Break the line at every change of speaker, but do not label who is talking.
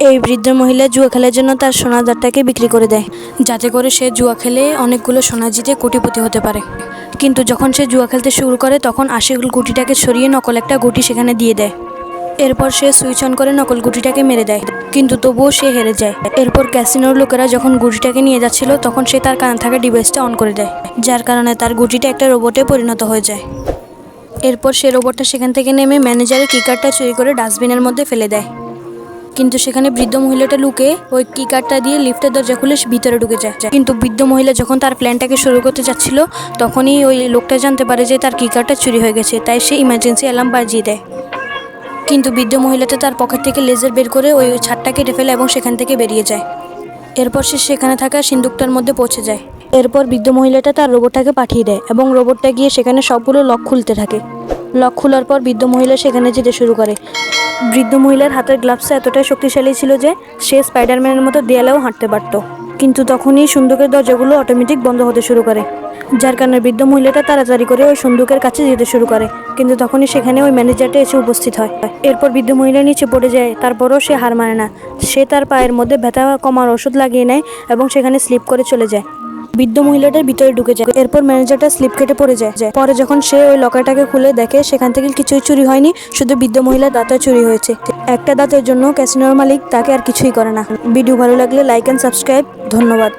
এই বৃদ্ধ মহিলা জুয়া খেলার জন্য তার সোনার দাঁতটাকে বিক্রি করে দেয়, যাতে করে সে জুয়া খেলে অনেকগুলো সোনা জিতে কোটিপতি হতে পারে। কিন্তু যখন সে জুয়া খেলতে শুরু করে তখন আসল গুটিটাকে সরিয়ে নকল একটা গুটি সেখানে দিয়ে দেয়। এরপর সে সুইচ অন করে নকল গুটিটাকে মেরে দেয়, কিন্তু তবুও সে হেরে যায়। এরপর ক্যাসিনোর লোকেরা যখন গুটিটাকে নিয়ে যাচ্ছিল তখন সে তার কানে থাকা ডিভাইসটা অন করে দেয়, যার কারণে তার গুটিটা একটা রোবটে পরিণত হয়ে যায়। এরপর সে রোবটটা সেখান থেকে নেমে ম্যানেজারের কিকারটা চুরি করে ডাস্টবিনের মধ্যে ফেলে দেয়। কিন্তু সেখানে বৃদ্ধ মহিলাটা লুকে ওই কি কার্ডটা দিয়ে লিফটের দরজা খুলে ভিতরে ঢুকে যায়। কিন্তু বৃদ্ধ মহিলা যখন তার প্ল্যানটাকে শুরু করতে যাচ্ছিল তখনই ওই লোকটা জানতে পারে যে তার কি কার্ডটা চুরি হয়ে গেছে, তাই সে ইমার্জেন্সি অ্যালার্ম বাজিয়ে দেয়। কিন্তু বৃদ্ধ মহিলাটা তার পকেট থেকে লেজার বের করে ওই ছাদটা কেটে ফেলে এবং সেখান থেকে বেরিয়ে যায়। এরপর সে সেখানে থাকা সিন্দুকটার মধ্যে পৌঁছে যায়। এরপর বৃদ্ধ মহিলাটা তার রোবটটাকে পাঠিয়ে দেয় এবং রোবটটা গিয়ে সেখানে সবগুলো লক খুলতে থাকে। লক খোলার পর বৃদ্ধ মহিলা সেখানে যেতে শুরু করে। বৃদ্ধ মহিলার হাতের গ্লাভসটা এতটাই শক্তিশালী ছিল যে সে স্পাইডারম্যানের মতো দেয়ালেও হাঁটতে পারত। কিন্তু তখনই সন্দুকের দরজাগুলো অটোমেটিক বন্ধ হতে শুরু করে, যার কারণে বৃদ্ধ মহিলাটা তাড়াতাড়ি করে ওই সন্দুকের কাছে যেতে শুরু করে। কিন্তু তখনই সেখানে ওই ম্যানেজারটা এসে উপস্থিত হয়। এরপর বৃদ্ধ মহিলা নিচে পড়ে যায়, তারপরও সে হার মানে না। সে তার পায়ের মধ্যে ব্যথা কমার ওষুধ লাগিয়ে নেয় এবং সেখানে স্লিপ করে চলে যায়। বৃদ্ধ মহিলাটার ভিতরে ঢুকে যায়। এরপর ম্যানেজারটা স্লিপ কেটে পড়ে যায়। পরে যখন সে ওই লকারটাকে খুলে দেখে সেখান থেকে কিছুই চুরি হয়নি, শুধু বৃদ্ধ মহিলার দাঁতটা চুরি হয়েছে। একটা দাঁতের জন্য ক্যাসিনোর মালিক তাকে আর কিছুই করে না। ভিডিও ভালো লাগলে লাইক অ্যান্ড সাবস্ক্রাইব। ধন্যবাদ।